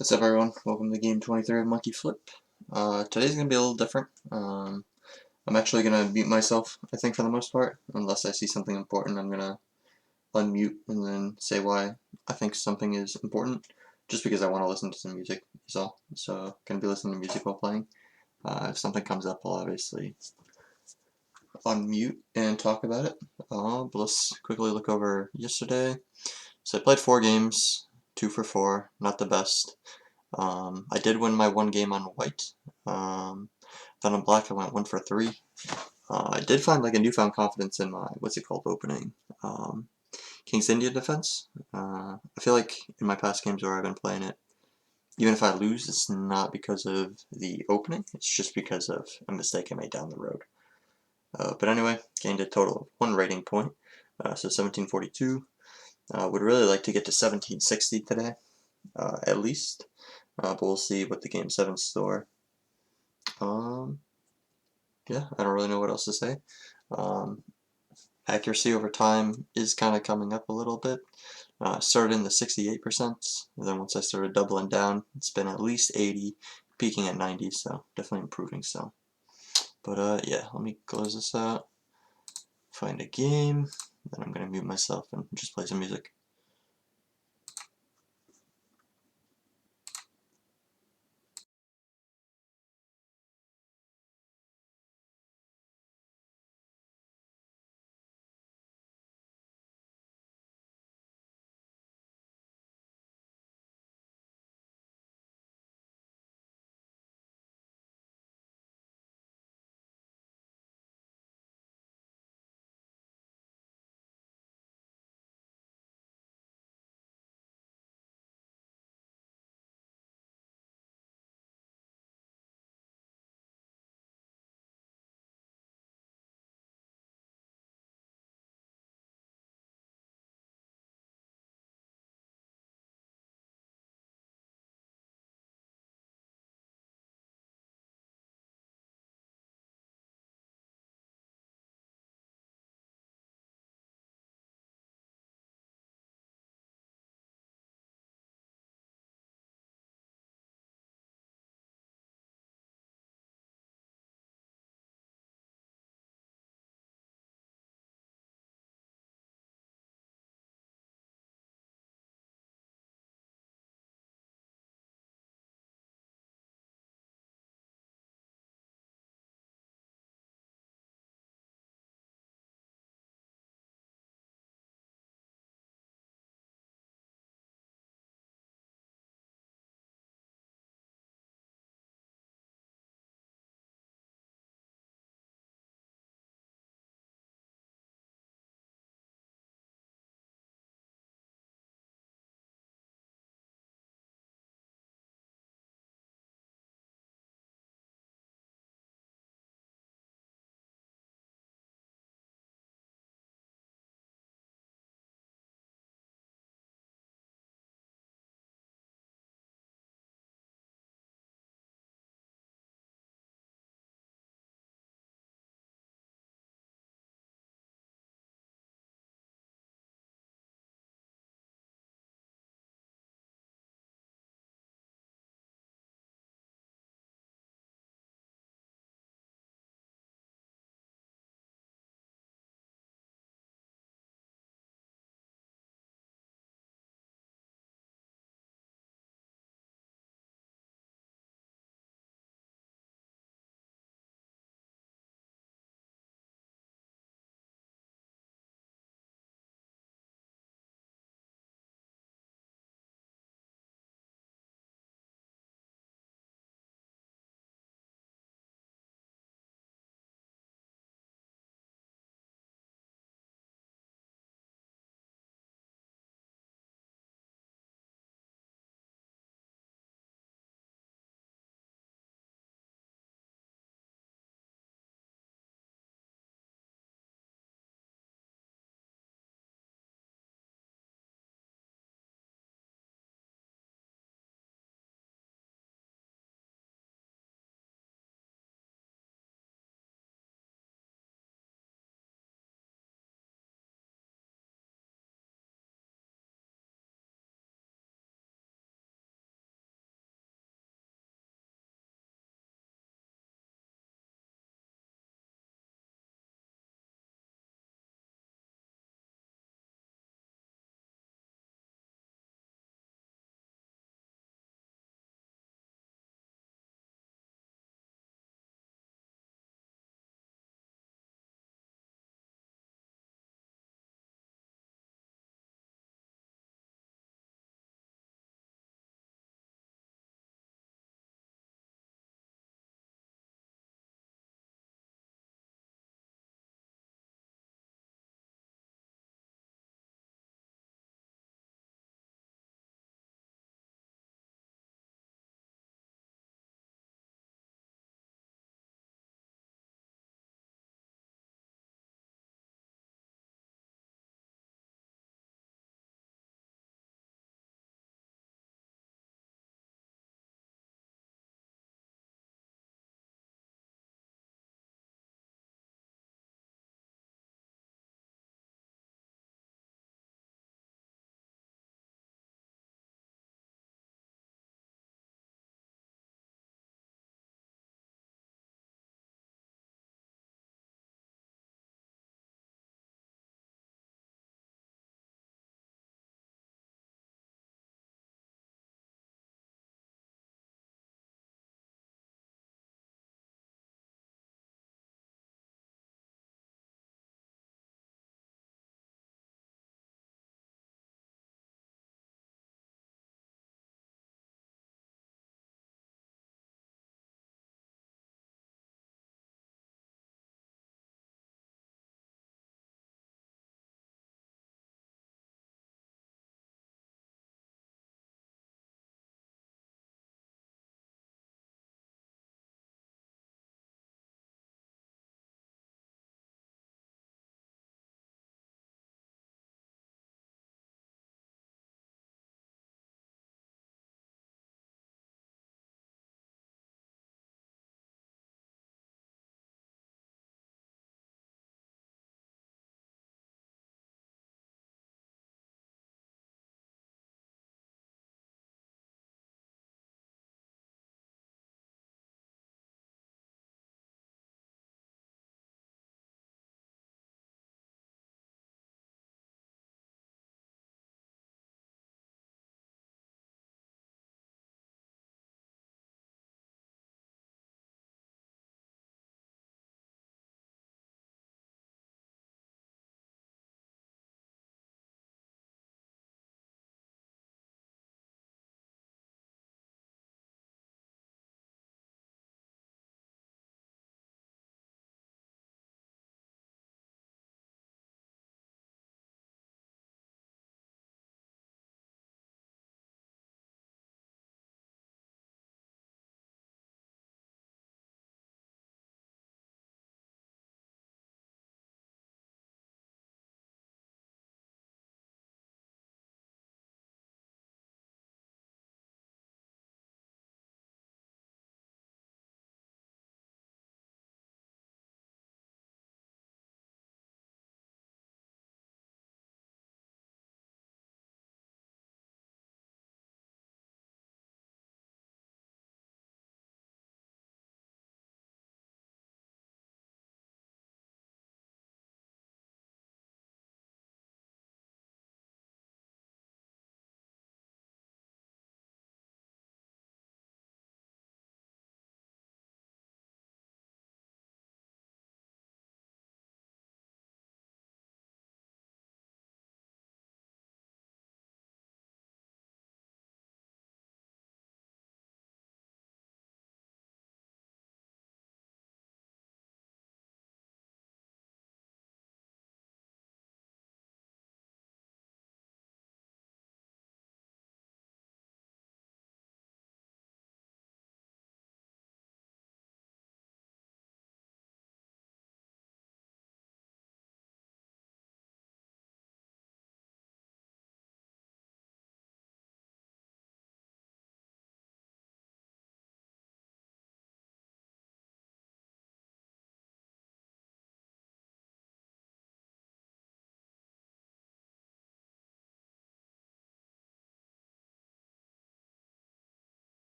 What's up, everyone? Welcome to game 23 of Monkey Flip. Today's gonna be a little different. I'm actually gonna mute myself, I think, for the most part, unless I see something important. I'm gonna unmute and then say why I think something is important, just because I want to listen to some music, is all. So, gonna be listening to music while playing. If something comes up, I'll obviously unmute and talk about it. But let's quickly look over yesterday. So I played 4 games, 2 for 4, not the best. I did win my one game on white. Then on black I went 1 for 3. I did find like a newfound confidence in my, opening. King's India defense. I feel like in my past games where I've been playing it, even if I lose, it's not because of the opening, it's just because of a mistake I made down the road. But anyway, gained a total of 1 rating point, so 1742. Would really like to get to 1760 today, at least. But we'll see what the game 7 store. Yeah, I don't really know what else to say. Accuracy over time is kind of coming up a little bit. Started in the 68%, and then once I started doubling down, it's been at least 80, peaking at 90, so definitely improving so. But yeah, let me close this out, find a game, then I'm going to mute myself and just play some music.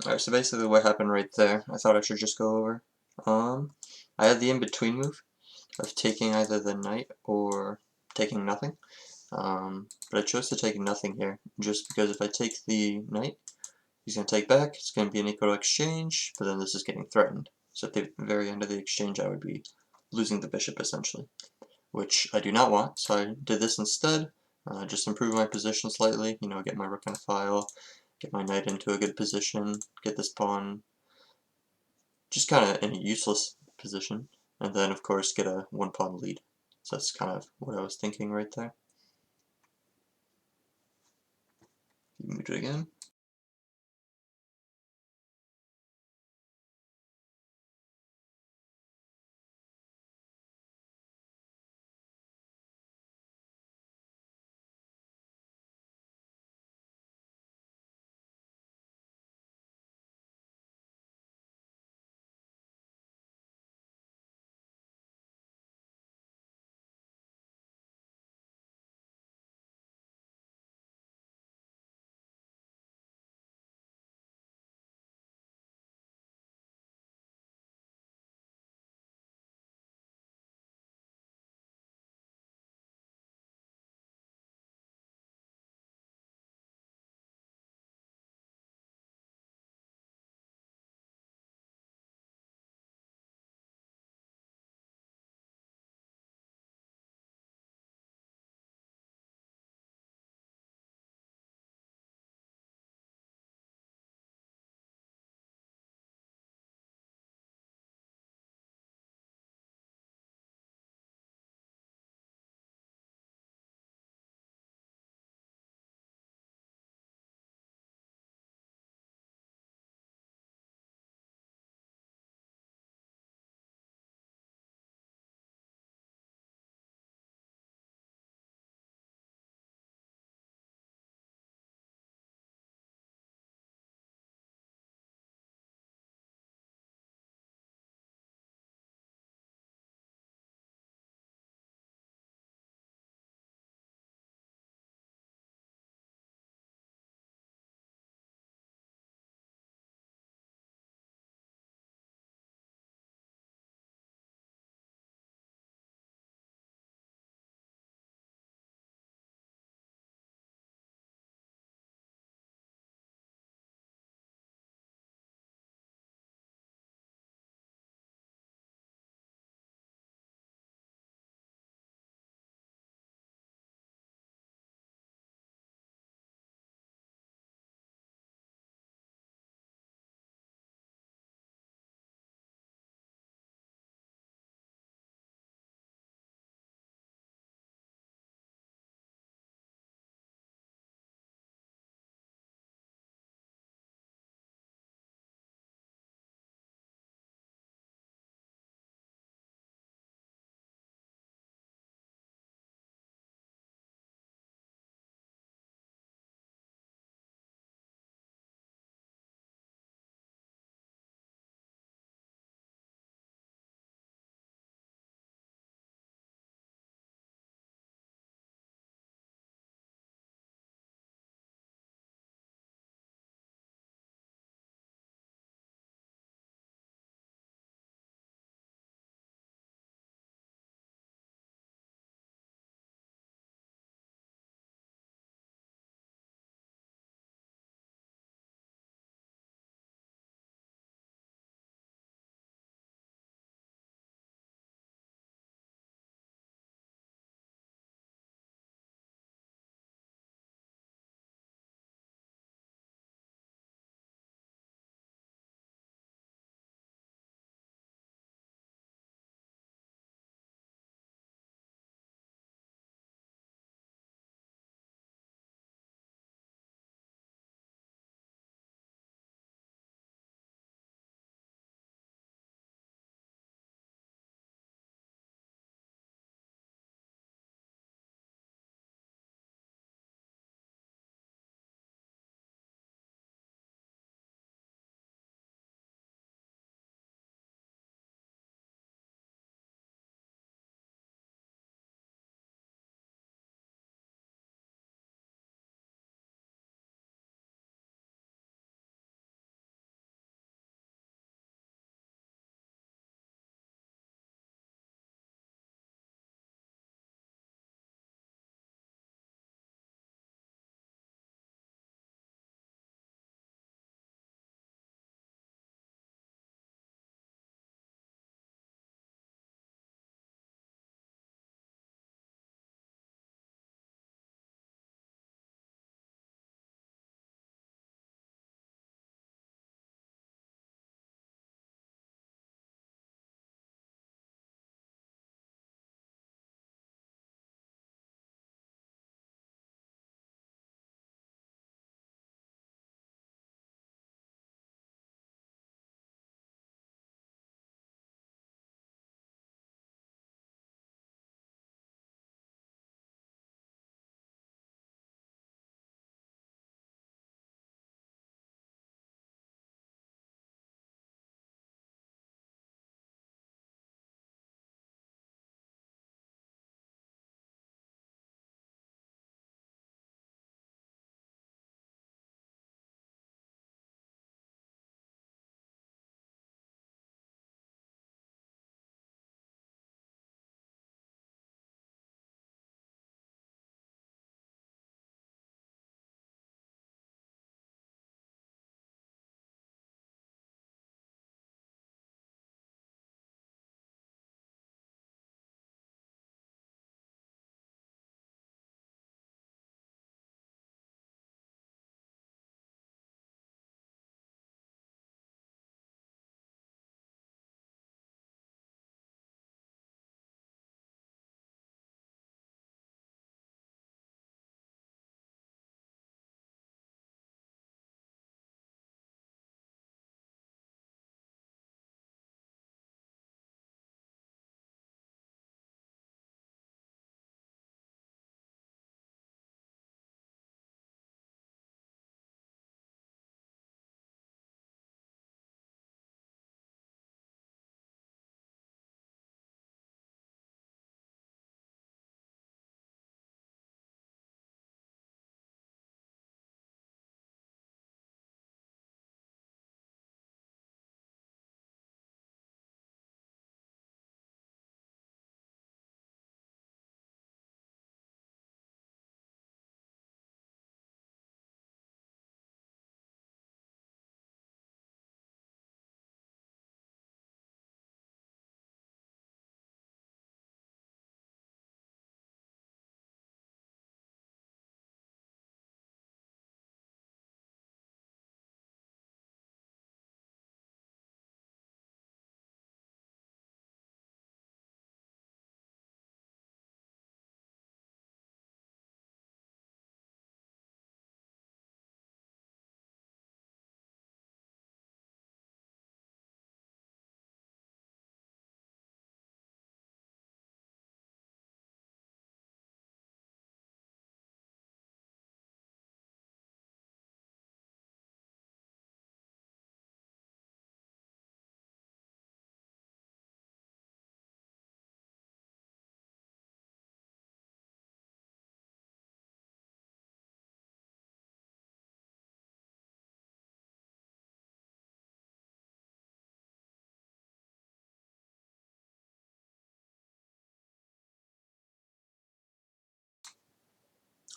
Alright, so basically what happened right there, I thought I should just go over. I had the in-between move of taking either the knight or taking nothing. But I chose to take nothing here, just because if I take the knight, he's going to take back, it's going to be an equal exchange, but then this is getting threatened. So at the very end of the exchange I would be losing the bishop essentially, which I do not want, so I did this instead. Just improve my position slightly, you know, get my rook on a file, get my knight into a good position, get this pawn just kind of in a useless position, and then of course get a one pawn lead. So that's kind of what I was thinking right there. Mute it again.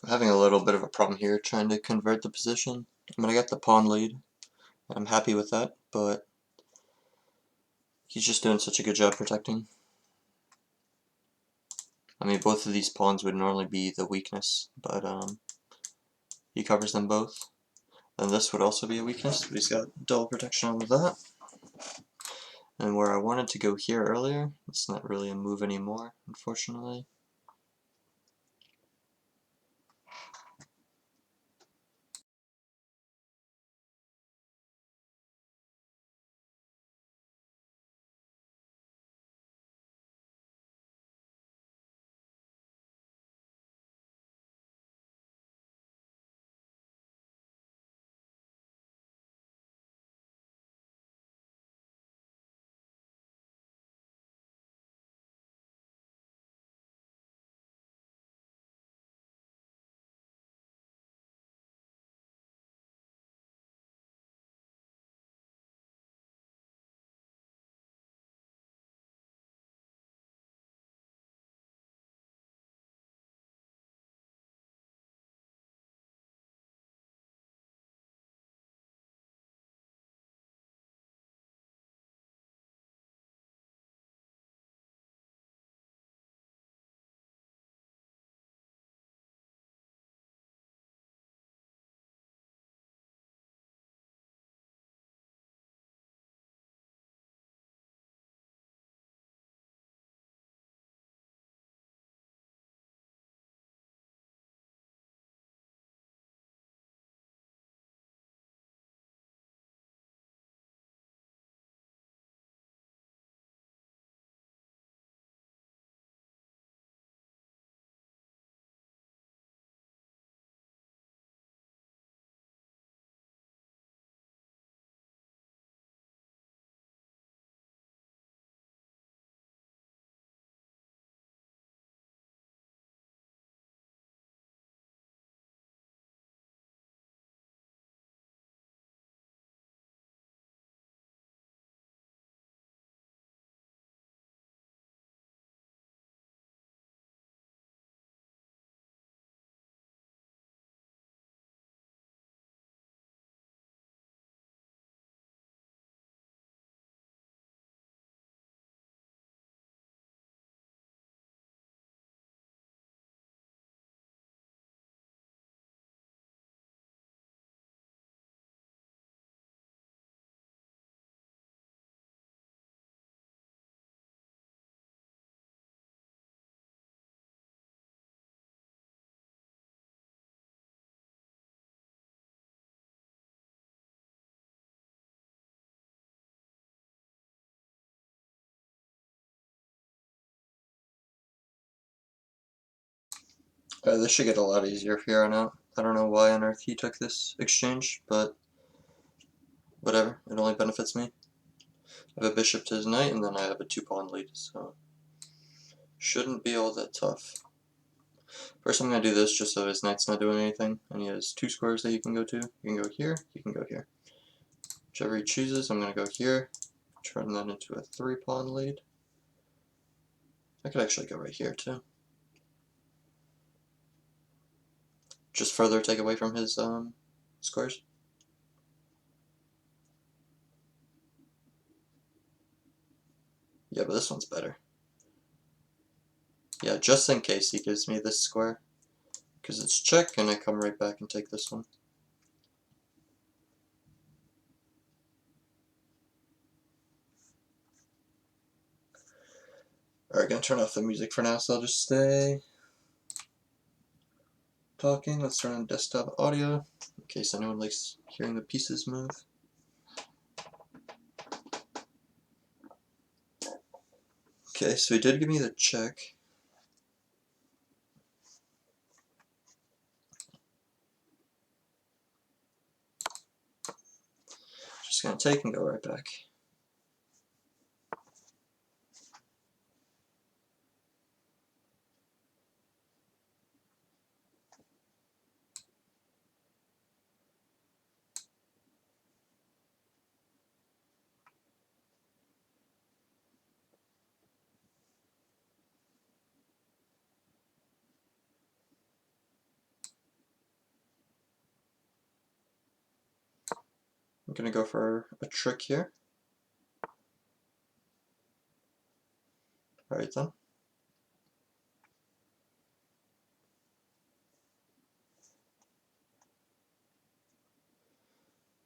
I'm having a little bit of a problem here trying to convert the position. I mean, I got the pawn lead. I'm happy with that, but he's just doing such a good job protecting. I mean, both of these pawns would normally be the weakness, but he covers them both. And this would also be a weakness, but he's got double protection on that. And where I wanted to go here earlier, it's not really a move anymore, unfortunately. This should get a lot easier from here on out. I don't know why on earth he took this exchange, but whatever, it only benefits me. I have a bishop to his knight, and then I have a 2-pawn lead, so shouldn't be all that tough. First I'm going to do this just so his knight's not doing anything, and he has 2 squares that he can go to. You can go here, you can go here. Whichever he chooses, I'm going to go here, turn that into a 3-pawn lead. I could actually go right here too. Just further take away from his squares. Yeah, but this one's better. Yeah, just in case he gives me this square. Because it's check, and I come right back and take this one. Alright, gonna turn off the music for now, so I'll just stay talking. Let's turn on desktop audio, in case anyone likes hearing the pieces move. Okay, so he did give me the check. Just gonna take and go right back. I'm going to go for a trick here. Alright then.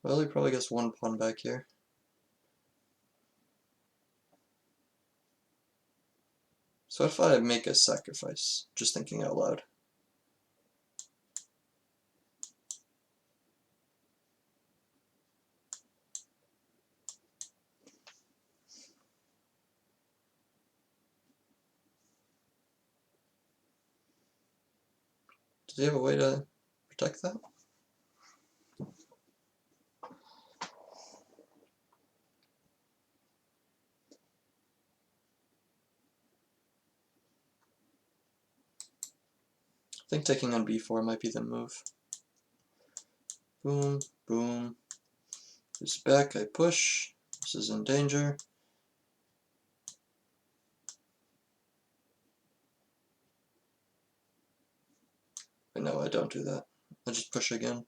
Well, he probably gets one pawn back here. So if I make a sacrifice, just thinking out loud. Does he have a way to protect that? I think taking on b4 might be the move. Boom, boom. This back, I push. This is in danger. But no, I don't do that. I just push again.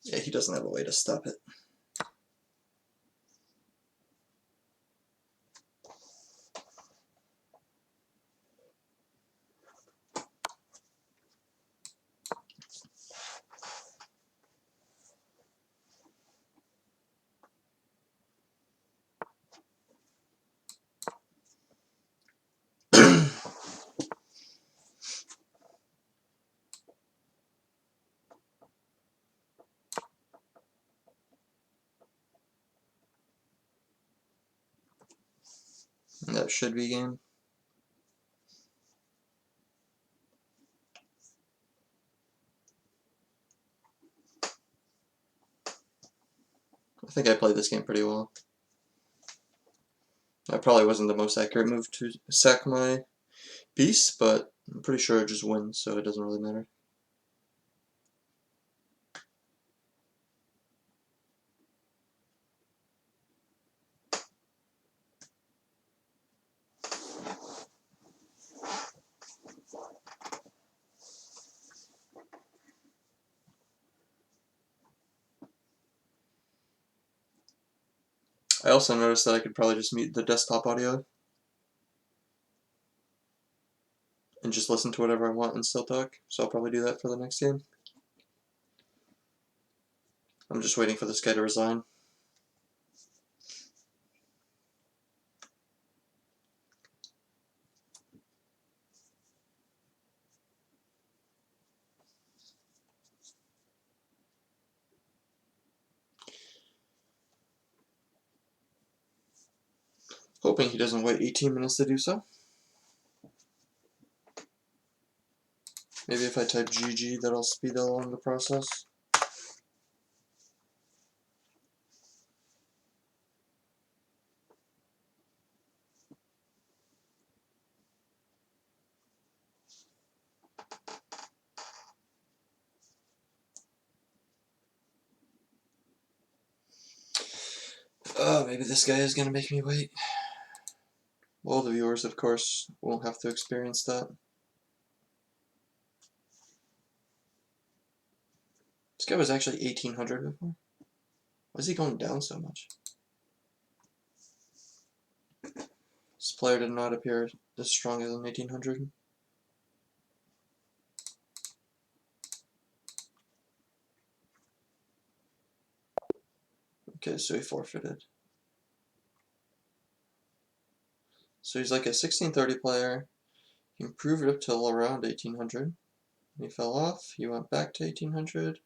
Yeah, he doesn't have a way to stop it. That should be game. I think I played this game pretty well. That probably wasn't the most accurate move to sack my piece, but I'm pretty sure it just wins, so it doesn't really matter. I also noticed that I could probably just mute the desktop audio and just listen to whatever I want and still talk, so I'll probably do that for the next game. I'm just waiting for this guy to resign. Hoping he doesn't wait 18 minutes to do so. Maybe if I type GG, that'll speed along the process. Oh, maybe this guy is going to make me wait. Well, the viewers, of course, won't have to experience that. This guy was actually 1800 before. Why is he going down so much? This player did not appear as strong as in 1800. Okay, so he forfeited. So he's like a 1630 player. He improved it up till around 1800. He fell off. He went back to 1800.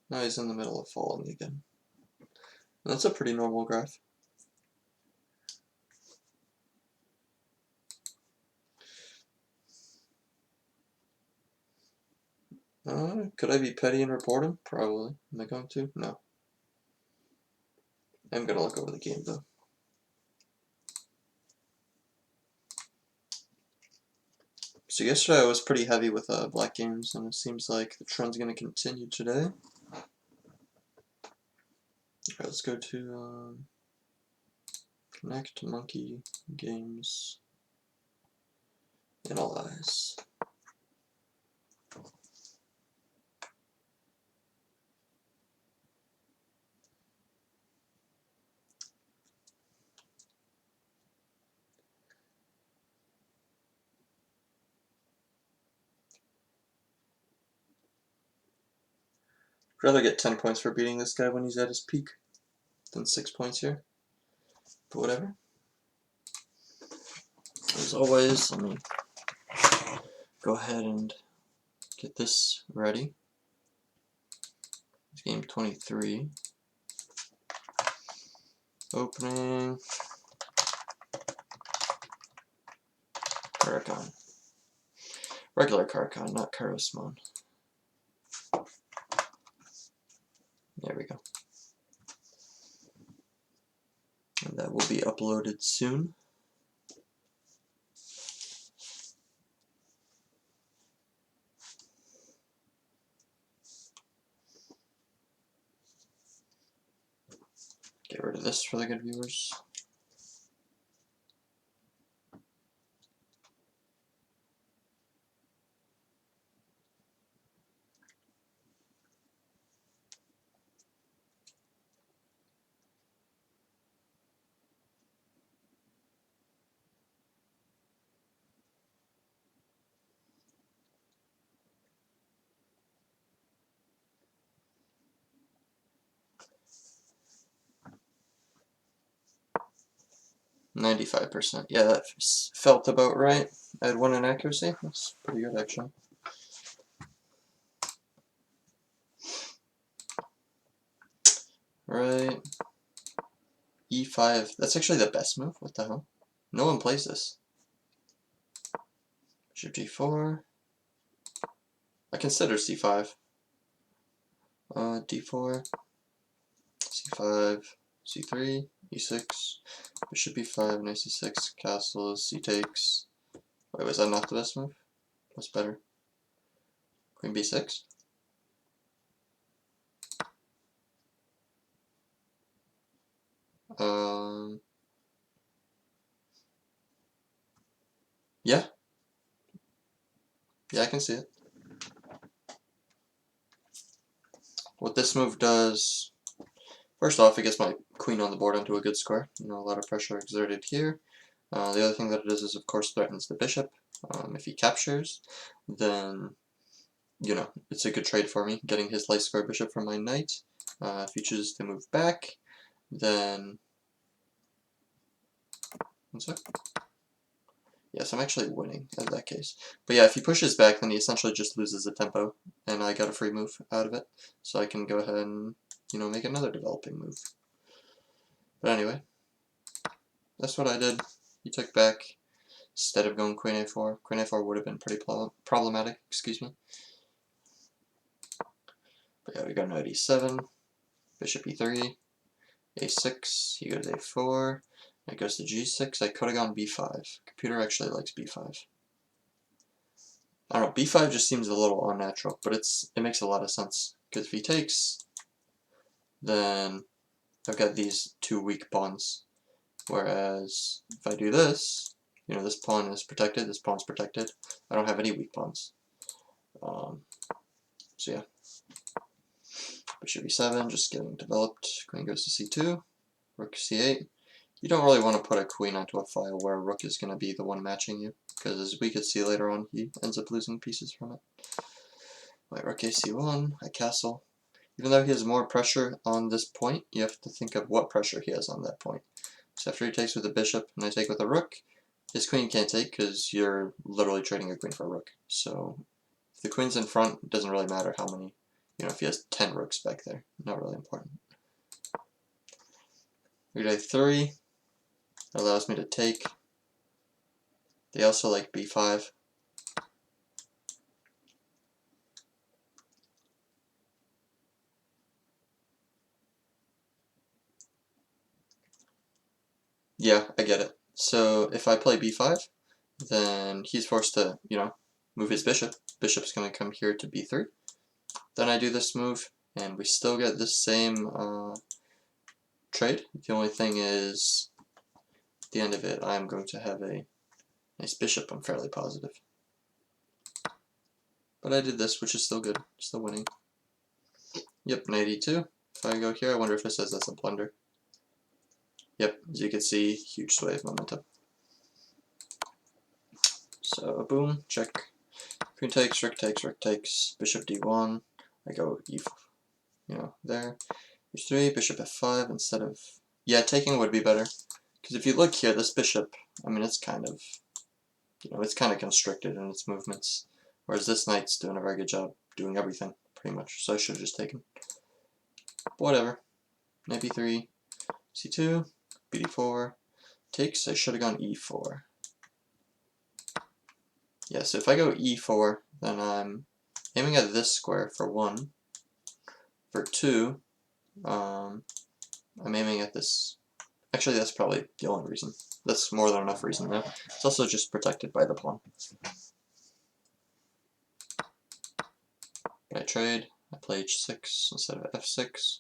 Now he's in the middle of falling again. And that's a pretty normal graph. Could I be petty and report him? Probably. Am I going to? No. I'm gonna look over the game though. So yesterday I was pretty heavy with black games, and it seems like the trend's going to continue today. Alright, let's go to Connect Monkey Games Analyze. I'd rather get 10 points for beating this guy when he's at his peak than 6 points here. But whatever. As always, let me go ahead and get this ready. It's game 23. Opening. Caro-Kann. Regular Caro-Kann, not Caro-Kann. There we go. And that will be uploaded soon. Get rid of this for the good viewers. %. Yeah, that felt about right. I had 1 in accuracy. That's pretty good, actually. Right. E5. That's actually the best move. What the hell? No one plays this. Bishop G4. I consider C5. D4. C5. C3. E6. Bishop E5. Knight C6. Castle. C takes. Wait, was that not the best move? What's better? Queen B6? Yeah. Yeah, I can see it. What this move does, first off, it gets my queen on the board onto a good square. You know, a lot of pressure exerted here. The other thing that it does is, of course, threatens the bishop. If he captures, then, you know, it's a good trade for me, getting his light square bishop from my knight. If he chooses to move back, then... One sec. Yes, I'm actually winning in that case. But yeah, if he pushes back, then he essentially just loses the tempo, and I got a free move out of it. So I can go ahead and, you know, make another developing move. But anyway, that's what I did. He took back instead of going Queen A4. Queen A4 would have been pretty problematic, excuse me. But yeah, we got Knight E7, Bishop E3, A6, he goes A4, it goes to G6, I could have gone B5. Computer actually likes B5. I don't know, B5 just seems a little unnatural, but it makes a lot of sense. Because if he takes, then I've got these 2 weak pawns. Whereas if I do this, you know, this pawn is protected, this pawn's protected. I don't have any weak pawns. So yeah. Bishop E7, just getting developed. Queen goes to C2. Rook C8. You don't really want to put a queen onto a file where a rook is going to be the one matching you, because as we could see later on, he ends up losing pieces from it. Right, rook AC1, I castle. Even though he has more pressure on this point, you have to think of what pressure he has on that point. So after he takes with a bishop and I take with a rook, his queen can't take because you're literally trading a queen for a rook. So if the queen's in front, it doesn't really matter how many, you know, if he has 10 rooks back there. Not really important. Rook A3 allows me to take. They also like B5. Yeah, I get it. So if I play B5, then he's forced to, you know, move his bishop. Bishop's going to come here to b3. Then I do this move, and we still get this same trade. The only thing is, at the end of it, I'm going to have a nice bishop. I'm fairly positive. But I did this, which is still good. Still winning. Yep, knight e2. If I go here, I wonder if it says that's a blunder. Yep, as you can see, huge sway of momentum. So, boom, check. Queen takes, rook takes, rook takes, bishop d1. I go e4, there. h3, bishop f5 instead of... Yeah, taking would be better. Because if you look here, this bishop, I mean, it's kind of... it's kind of constricted in its movements. Whereas this knight's doing a very good job doing everything, pretty much. So I should have just taken. But whatever. Knight b3, c2, bd4, takes. I should have gone e4. Yeah, so if I go e4, then I'm aiming at this square for 1. For 2, I'm aiming at this. Actually, that's probably the only reason. That's more than enough reason now. It's also just protected by the pawn. But I trade. I play h6 instead of f6.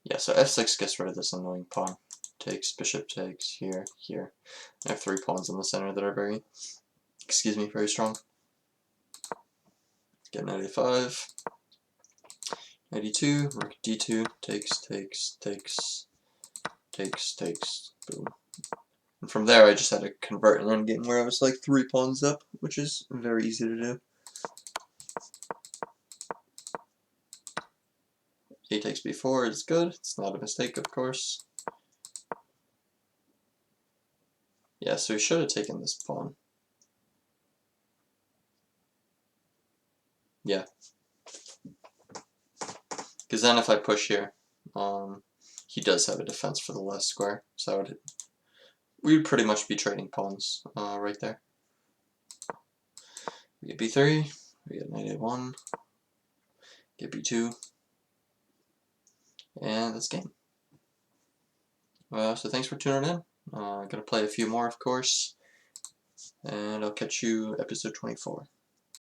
Yeah, so f6 gets rid of this annoying pawn. Takes, bishop takes, here, here. I have 3 pawns in the center that are very, very strong. Get knight a5. Knight e2, rook d2, takes, takes, takes, takes, takes, boom. And from there I just had to convert an endgame where I was like 3 pawns up, which is very easy to do. A takes b4 is good, it's not a mistake of course. Yeah, so he should have taken this pawn. Yeah. Because then if I push here, he does have a defense for the last square, so we would pretty much be trading pawns right there. We get b3, we get knight a1, get b2, and that's game. So thanks for tuning in. I'm going to play a few more, of course, and I'll catch you episode 24.